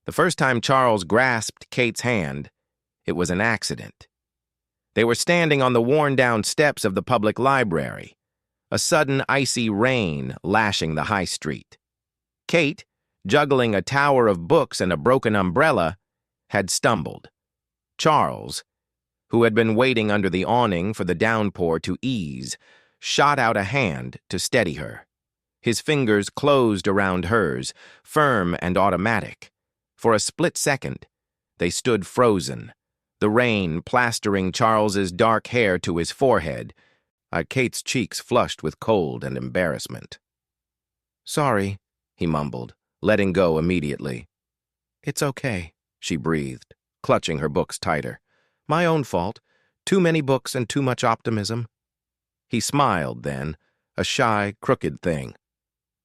The first time Charles grasped Kate's hand, it was an accident. They were standing on the worn-down steps of the public library, a sudden icy rain lashing the high street. Kate, juggling a tower of books and a broken umbrella, had stumbled. Charles, who had been waiting under the awning for the downpour to ease, shot out a hand to steady her. His fingers closed around hers, firm and automatic. For a split second, they stood frozen, the rain plastering Charles's dark hair to his forehead, Kate's cheeks flushed with cold and embarrassment. "Sorry," he mumbled, letting go immediately. "It's okay," she breathed, clutching her books tighter. "My own fault. Too many books and too much optimism." He smiled then, a shy, crooked thing.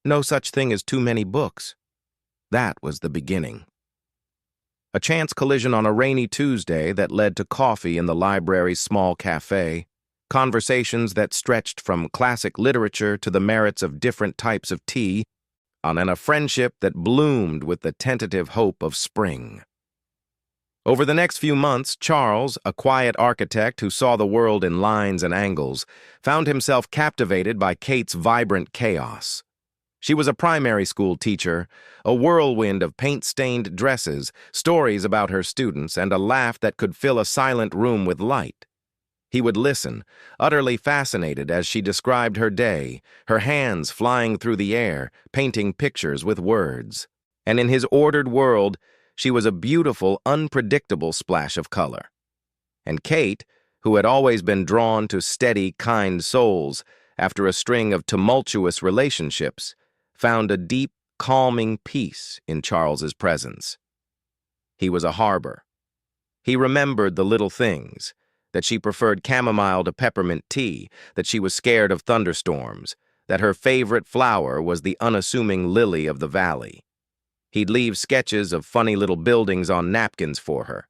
No such thing as too many books. That was the beginning. A chance collision on a rainy Tuesday that led to coffee in the library's small cafe, conversations that stretched from classic literature to the merits of different types of tea, and a friendship that bloomed with the tentative hope of spring. Over the next few months, Charles, a quiet architect who saw the world in lines and angles, found himself captivated by Kate's vibrant chaos. She was a primary school teacher, a whirlwind of paint-stained dresses, stories about her students, and a laugh that could fill a silent room with light. He would listen, utterly fascinated as she described her day, her hands flying through the air, painting pictures with words. And in his ordered world, she was a beautiful, unpredictable splash of color. And Kate, who had always been drawn to steady, kind souls after a string of tumultuous relationships, found a deep, calming peace in Charles's presence. He was a harbor. He remembered the little things, that she preferred chamomile to peppermint tea, that she was scared of thunderstorms, that her favorite flower was the unassuming lily of the valley. He'd leave sketches of funny little buildings on napkins for her,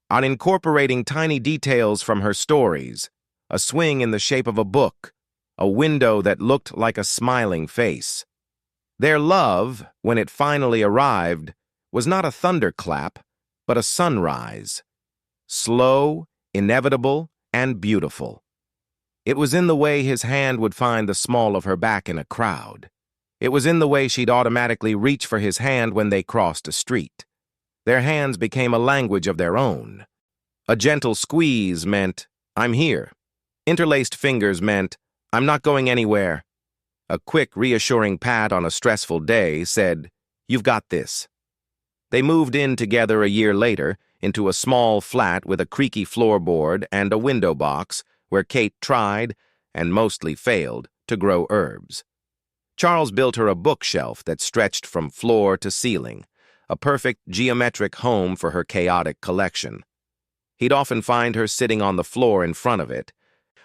on incorporating tiny details from her stories, a swing in the shape of a book, a window that looked like a smiling face. Their love, when it finally arrived, was not a thunderclap, but a sunrise. Slow, inevitable, and beautiful. It was in the way his hand would find the small of her back in a crowd. It was in the way she'd automatically reach for his hand when they crossed a street. Their hands became a language of their own. A gentle squeeze meant, "I'm here." Interlaced fingers meant, "I'm not going anywhere." A quick, reassuring pat on a stressful day said, "You've got this." They moved in together a year later into a small flat with a creaky floorboard and a window box where Kate tried, and mostly failed, to grow herbs. Charles built her a bookshelf that stretched from floor to ceiling, a perfect geometric home for her chaotic collection. He'd often find her sitting on the floor in front of it,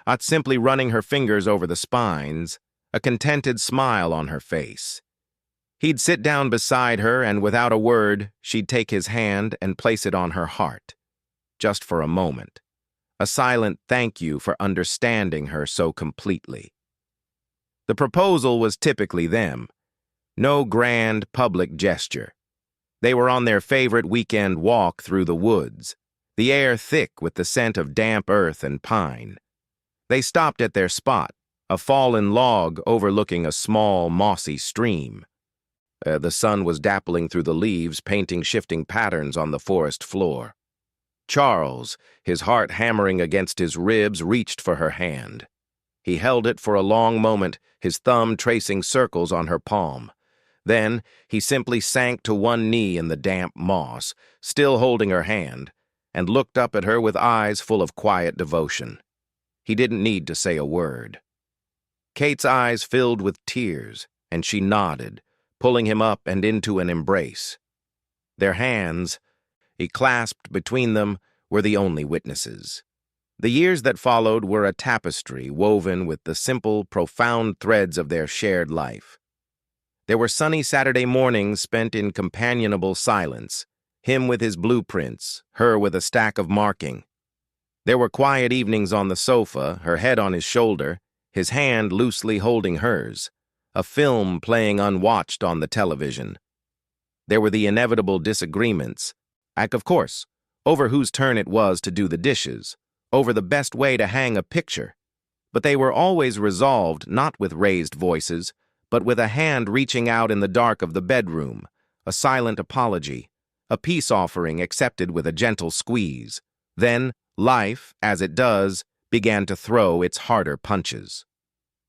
not simply running her fingers over the spines, a contented smile on her face. He'd sit down beside her, and without a word, she'd take his hand and place it on her heart, just for a moment, a silent thank you for understanding her so completely. The proposal was typically them, no grand public gesture. They were on their favorite weekend walk through the woods, the air thick with the scent of damp earth and pine. They stopped at their spot, a fallen log overlooking a small, mossy stream. The sun was dappling through the leaves, painting shifting patterns on the forest floor. Charles, his heart hammering against his ribs, reached for her hand. He held it for a long moment, his thumb tracing circles on her palm. Then he simply sank to one knee in the damp moss, still holding her hand, and looked up at her with eyes full of quiet devotion. He didn't need to say a word. Kate's eyes filled with tears, and she nodded, pulling him up and into an embrace. Their hands, he clasped between them, were the only witnesses. The years that followed were a tapestry woven with the simple, profound threads of their shared life. There were sunny Saturday mornings spent in companionable silence, him with his blueprints, her with a stack of marking. There were quiet evenings on the sofa, her head on his shoulder, his hand loosely holding hers, a film playing unwatched on the television. There were the inevitable disagreements, of course, over whose turn it was to do the dishes, over the best way to hang a picture. But they were always resolved not with raised voices, but with a hand reaching out in the dark of the bedroom, a silent apology, a peace offering accepted with a gentle squeeze. Then, life, as it does, began to throw its harder punches.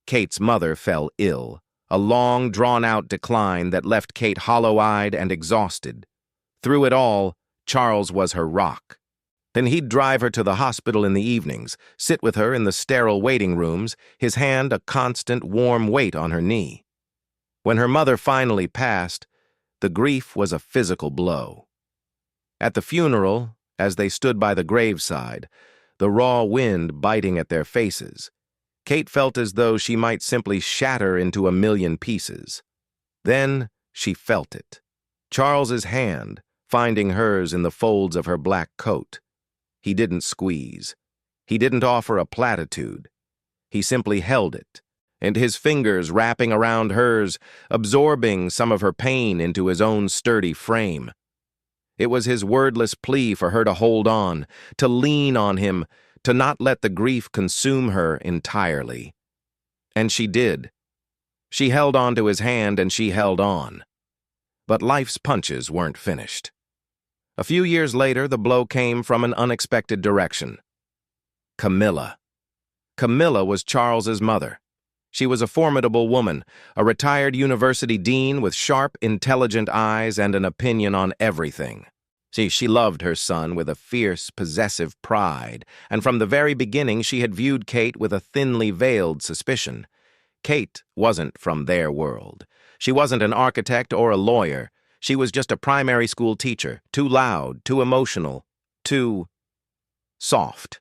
Kate's mother fell ill, a long, drawn-out decline that left Kate hollow-eyed and exhausted. Through it all, Charles was her rock. Then he'd drive her to the hospital in the evenings, sit with her in the sterile waiting rooms, his hand a constant, warm weight on her knee. When her mother finally passed, the grief was a physical blow. At the funeral, as they stood by the graveside, the raw wind biting at their faces, Kate felt as though she might simply shatter into a million pieces. Then she felt it. Charles's hand, finding hers in the folds of her black coat. He didn't squeeze. He didn't offer a platitude. He simply held it, and his fingers wrapping around hers, absorbing some of her pain into his own sturdy frame. It was his wordless plea for her to hold on, to lean on him, to not let the grief consume her entirely. And she did. She held on to his hand and she held on. But life's punches weren't finished. A few years later, the blow came from an unexpected direction. Camilla. Camilla was Charles's mother. She was a formidable woman, a retired university dean with sharp, intelligent eyes and an opinion on everything. She loved her son with a fierce, possessive pride, and from the very beginning she had viewed Kate with a thinly veiled suspicion. Kate wasn't from their world. She wasn't an architect or a lawyer. She was just a primary school teacher, too loud, too emotional, too soft.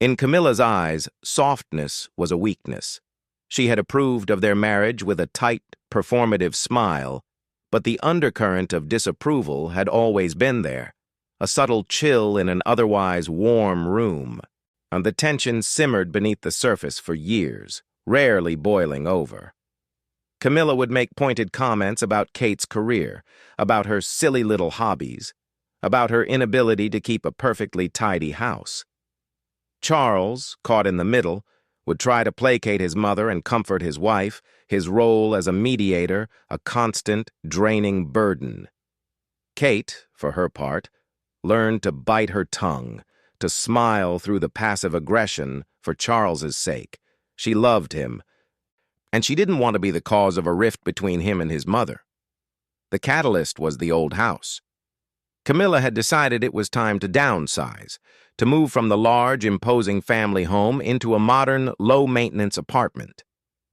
In Camilla's eyes, softness was a weakness. She had approved of their marriage with a tight, performative smile, but the undercurrent of disapproval had always been there, a subtle chill in an otherwise warm room, and the tension simmered beneath the surface for years, rarely boiling over. Camilla would make pointed comments about Kate's career, about her silly little hobbies, about her inability to keep a perfectly tidy house. Charles, caught in the middle, would try to placate his mother and comfort his wife, his role as a mediator, a constant, draining burden. Kate, for her part, learned to bite her tongue, to smile through the passive aggression for Charles's sake. She loved him, and she didn't want to be the cause of a rift between him and his mother. The catalyst was the old house. Camilla had decided it was time to downsize, to move from the large, imposing family home into a modern, low-maintenance apartment.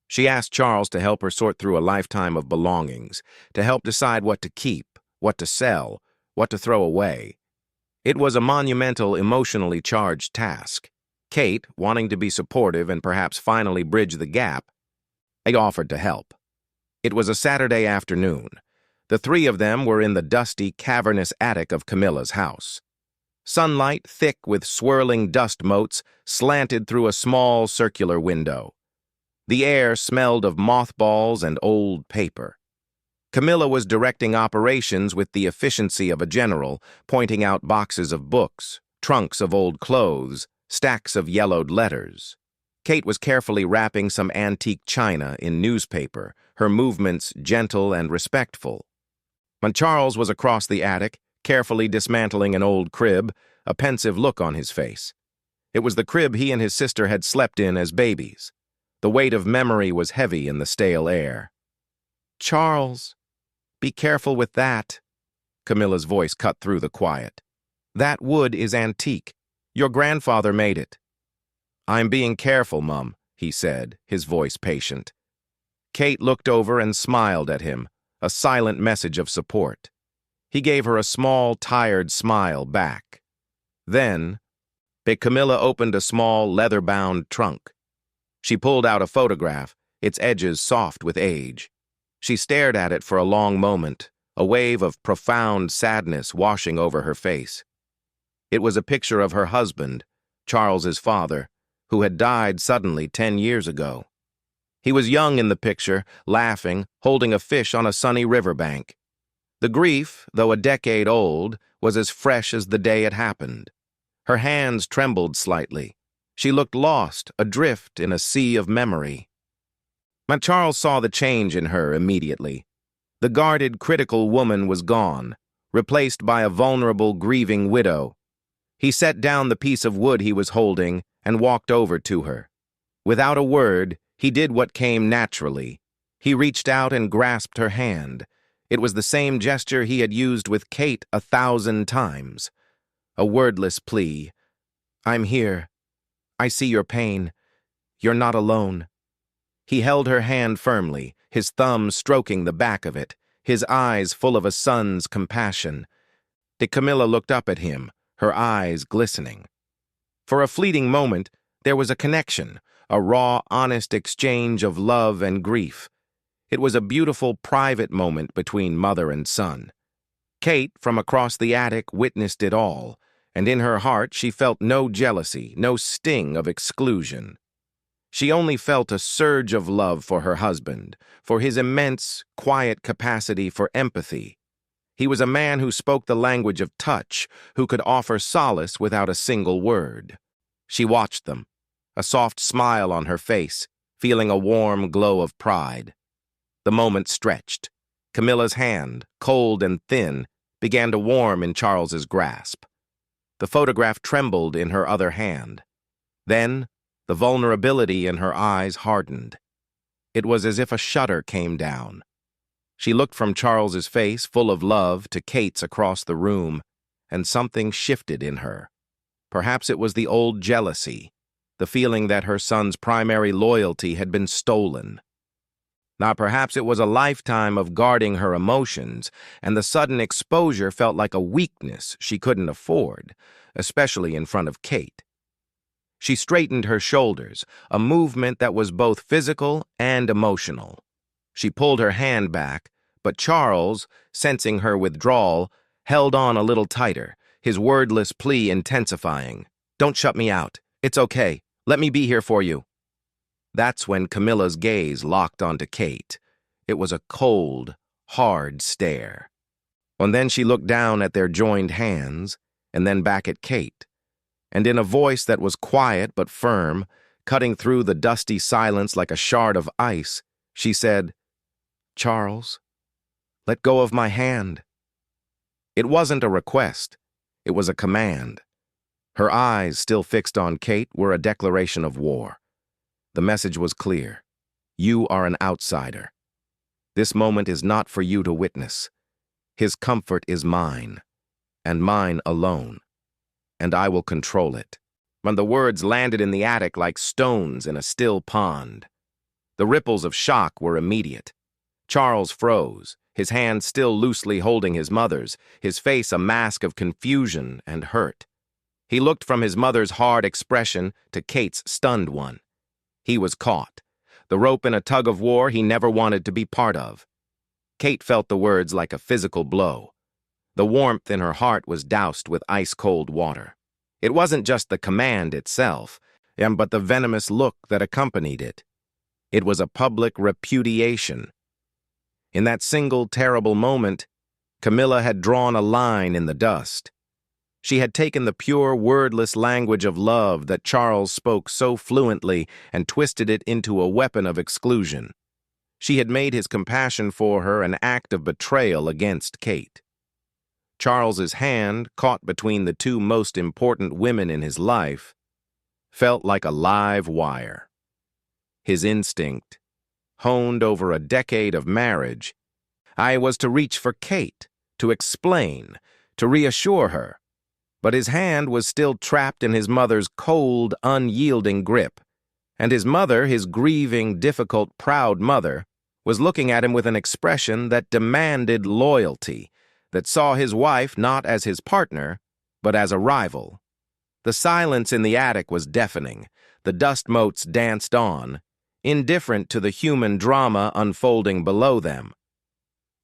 She asked Charles to help her sort through a lifetime of belongings, to help decide what to keep, what to sell, what to throw away. It was a monumental, emotionally charged task. Kate, wanting to be supportive and perhaps finally bridge the gap, offered to help. It was a Saturday afternoon. The three of them were in the dusty, cavernous attic of Camilla's house. Sunlight, thick with swirling dust motes, slanted through a small circular window. The air smelled of mothballs and old paper. Camilla was directing operations with the efficiency of a general, pointing out boxes of books, trunks of old clothes, stacks of yellowed letters. Kate was carefully wrapping some antique china in newspaper, her movements gentle and respectful. When Charles was across the attic, carefully dismantling an old crib, a pensive look on his face. It was the crib he and his sister had slept in as babies. The weight of memory was heavy in the stale air. "Charles, be careful with that." Camilla's voice cut through the quiet. "That wood is antique. Your grandfather made it." "I'm being careful, Mum," he said, his voice patient. Kate looked over and smiled at him, a silent message of support. He gave her a small, tired smile back. Then, Camilla opened a small, leather-bound trunk. She pulled out a photograph, its edges soft with age. She stared at it for a long moment, a wave of profound sadness washing over her face. It was a picture of her husband, Charles's father, who had died suddenly 10 years ago. He was young in the picture, laughing, holding a fish on a sunny riverbank. The grief, though a decade old, was as fresh as the day it happened. Her hands trembled slightly. She looked lost, adrift in a sea of memory. But Charles saw the change in her immediately. The guarded, critical woman was gone, replaced by a vulnerable, grieving widow. He set down the piece of wood he was holding and walked over to her. Without a word, he did what came naturally. He reached out and grasped her hand. It was the same gesture he had used with Kate 1,000 times. A wordless plea. "I'm here. I see your pain. You're not alone." He held her hand firmly, his thumb stroking the back of it, his eyes full of a son's compassion. Camilla looked up at him, her eyes glistening. For a fleeting moment, there was a connection, a raw, honest exchange of love and grief. It was a beautiful, private moment between mother and son. Kate, from across the attic, witnessed it all, and in her heart she felt no jealousy, no sting of exclusion. She only felt a surge of love for her husband, for his immense, quiet capacity for empathy. He was a man who spoke the language of touch, who could offer solace without a single word. She watched them, a soft smile on her face, feeling a warm glow of pride. The moment stretched. Camilla's hand, cold and thin, began to warm in Charles's grasp. The photograph trembled in her other hand. Then, the vulnerability in her eyes hardened. It was as if a shutter came down. She looked from Charles's face, full of love, to Kate's across the room, and something shifted in her. Perhaps it was the old jealousy, the feeling that her son's primary loyalty had been stolen. Now perhaps it was a lifetime of guarding her emotions, and the sudden exposure felt like a weakness she couldn't afford, especially in front of Kate. She straightened her shoulders, a movement that was both physical and emotional. She pulled her hand back, but Charles, sensing her withdrawal, held on a little tighter, his wordless plea intensifying. "Don't shut me out. It's okay. Let me be here for you." That's when Camilla's gaze locked onto Kate. It was a cold, hard stare. And then she looked down at their joined hands, and then back at Kate. And in a voice that was quiet but firm, cutting through the dusty silence like a shard of ice, she said, "Charles, let go of my hand." It wasn't a request. It was a command. Her eyes, still fixed on Kate, were a declaration of war. The message was clear. You are an outsider. This moment is not for you to witness. His comfort is mine, and mine alone. And I will control it. When the words landed in the attic like stones in a still pond. The ripples of shock were immediate. Charles froze, his hand still loosely holding his mother's, his face a mask of confusion and hurt. He looked from his mother's hard expression to Kate's stunned one. He was caught, the rope in a tug-of-war he never wanted to be part of. Kate felt the words like a physical blow. The warmth in her heart was doused with ice-cold water. It wasn't just the command itself, but the venomous look that accompanied it. It was a public repudiation. In that single terrible moment, Camilla had drawn a line in the dust. She had taken the pure, wordless language of love that Charles spoke so fluently and twisted it into a weapon of exclusion. She had made his compassion for her an act of betrayal against Kate. Charles's hand, caught between the two most important women in his life, felt like a live wire. His instinct, honed over a decade of marriage, was to reach for Kate, to explain, to reassure her. But his hand was still trapped in his mother's cold, unyielding grip, and his mother, his grieving, difficult, proud mother, was looking at him with an expression that demanded loyalty, that saw his wife not as his partner, but as a rival. The silence in the attic was deafening. The dust motes danced on, indifferent to the human drama unfolding below them.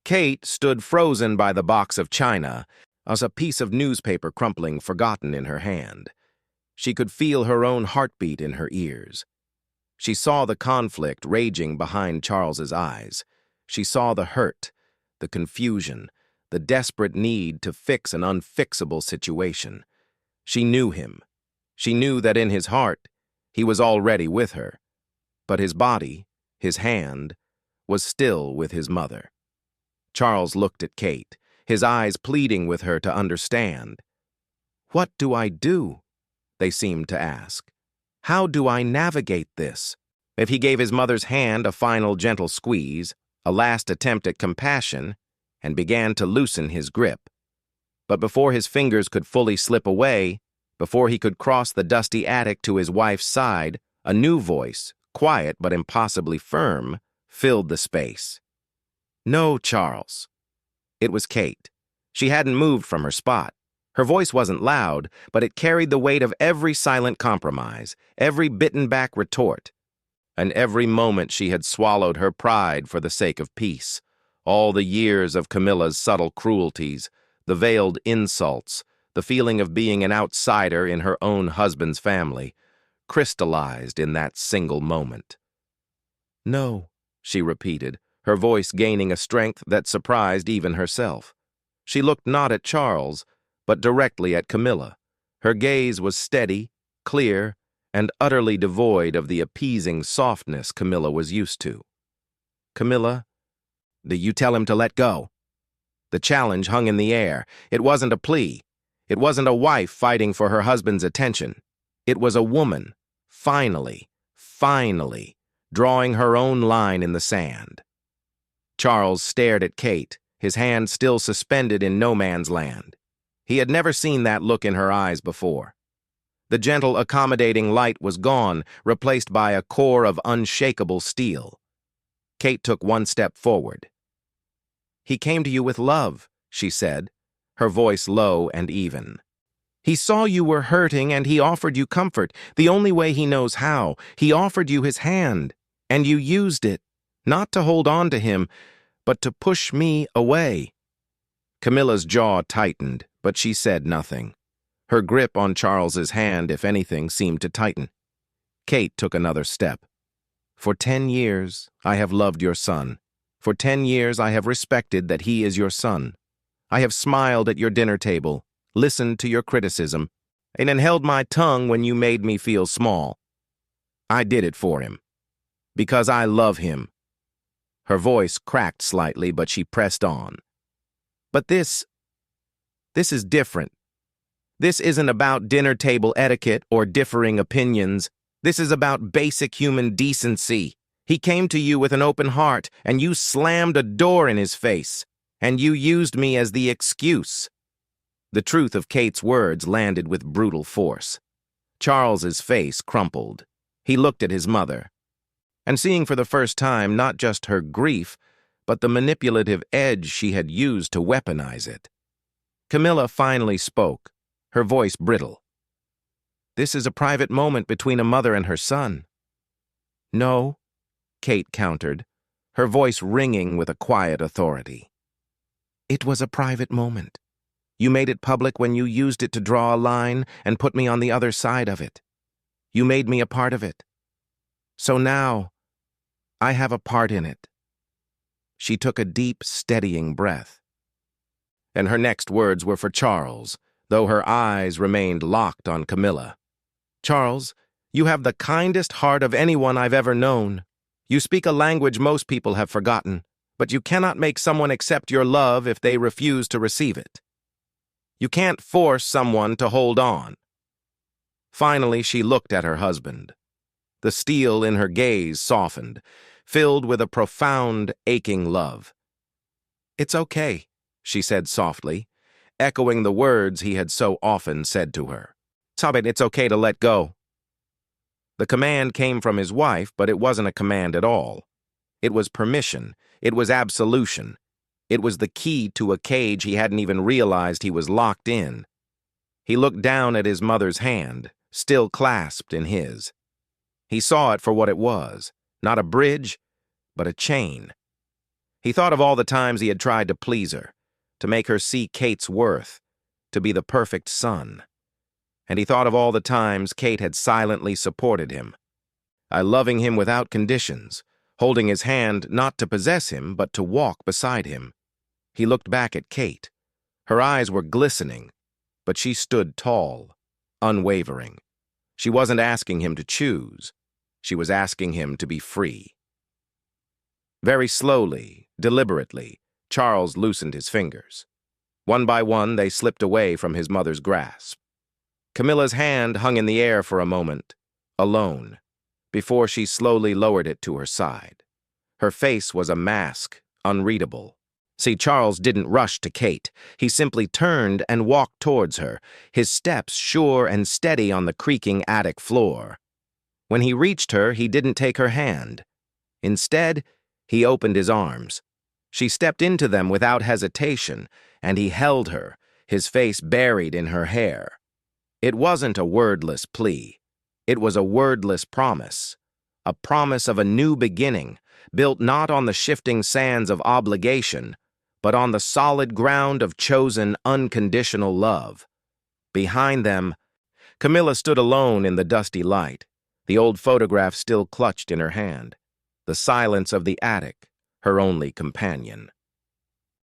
Kate stood frozen by the box of china, as a piece of newspaper crumpling forgotten in her hand. She could feel her own heartbeat in her ears. She saw the conflict raging behind Charles's eyes. She saw the hurt, the confusion, the desperate need to fix an unfixable situation. She knew him. She knew that in his heart, he was already with her. But his body, his hand, was still with his mother. Charles looked at Kate, his eyes pleading with her to understand. "What do I do?" they seemed to ask. "How do I navigate this?" If he gave his mother's hand a final gentle squeeze, a last attempt at compassion, and began to loosen his grip. But before his fingers could fully slip away, before he could cross the dusty attic to his wife's side, a new voice, quiet but impossibly firm, filled the space. "No, Charles." It was Kate. She hadn't moved from her spot. Her voice wasn't loud, but it carried the weight of every silent compromise, every bitten-back retort, and every moment she had swallowed her pride for the sake of peace. All the years of Camilla's subtle cruelties, the veiled insults, the feeling of being an outsider in her own husband's family, crystallized in that single moment. "No," she repeated, her voice gaining a strength that surprised even herself. She looked not at Charles, but directly at Camilla. Her gaze was steady, clear, and utterly devoid of the appeasing softness Camilla was used to. "Camilla, do you tell him to let go?" The challenge hung in the air. It wasn't a plea. It wasn't a wife fighting for her husband's attention. It was a woman, finally, drawing her own line in the sand. Charles stared at Kate, his hand still suspended in no man's land. He had never seen that look in her eyes before. The gentle, accommodating light was gone, replaced by a core of unshakable steel. Kate took one step forward. "He came to you with love," she said, her voice low and even. "He saw you were hurting and he offered you comfort, the only way he knows how. He offered you his hand, and you used it, not to hold on to him, but to push me away." Camilla's jaw tightened, but she said nothing. Her grip on Charles's hand, if anything, seemed to tighten. Kate took another step. "For 10 years, I have loved your son. For 10 years, I have respected that he is your son. I have smiled at your dinner table, listened to your criticism, and held my tongue when you made me feel small. I did it for him. Because I love him." Her voice cracked slightly, but she pressed on. "But this is different. This isn't about dinner table etiquette or differing opinions. This is about basic human decency. He came to you with an open heart, and you slammed a door in his face, and you used me as the excuse." The truth of Kate's words landed with brutal force. Charles's face crumpled. He looked at his mother, and seeing for the first time not just her grief, but the manipulative edge she had used to weaponize it. Camilla finally spoke, her voice brittle. "This is a private moment between a mother and her son." "No," Kate countered, her voice ringing with a quiet authority. "It was a private moment. You made it public when you used it to draw a line and put me on the other side of it. You made me a part of it. So now, I have a part in it." She took a deep, steadying breath. And her next words were for Charles, though her eyes remained locked on Camilla. "Charles, you have the kindest heart of anyone I've ever known. You speak a language most people have forgotten, but you cannot make someone accept your love if they refuse to receive it. You can't force someone to hold on." Finally, she looked at her husband. The steel in her gaze softened, filled with a profound, aching love. "It's okay," she said softly, echoing the words he had so often said to her. "Sabit, it's okay to let go." The command came from his wife, but it wasn't a command at all. It was permission. It was absolution. It was the key to a cage he hadn't even realized he was locked in. He looked down at his mother's hand, still clasped in his. He saw it for what it was, not a bridge, but a chain. He thought of all the times he had tried to please her, to make her see Kate's worth, to be the perfect son. And he thought of all the times Kate had silently supported him, loving him without conditions, holding his hand not to possess him, but to walk beside him. He looked back at Kate. Her eyes were glistening, but she stood tall, unwavering. She wasn't asking him to choose. She was asking him to be free. Very slowly, deliberately, Charles loosened his fingers. One by one, they slipped away from his mother's grasp. Camilla's hand hung in the air for a moment, alone, before she slowly lowered it to her side. Her face was a mask, unreadable. See, Charles didn't rush to Kate. He simply turned and walked towards her, his steps sure and steady on the creaking attic floor. When he reached her, he didn't take her hand. Instead, he opened his arms. She stepped into them without hesitation, and he held her, his face buried in her hair. It wasn't a wordless plea. It was a wordless promise. A promise of a new beginning, built not on the shifting sands of obligation, but on the solid ground of chosen, unconditional love. Behind them, Camilla stood alone in the dusty light, the old photograph still clutched in her hand, the silence of the attic, her only companion.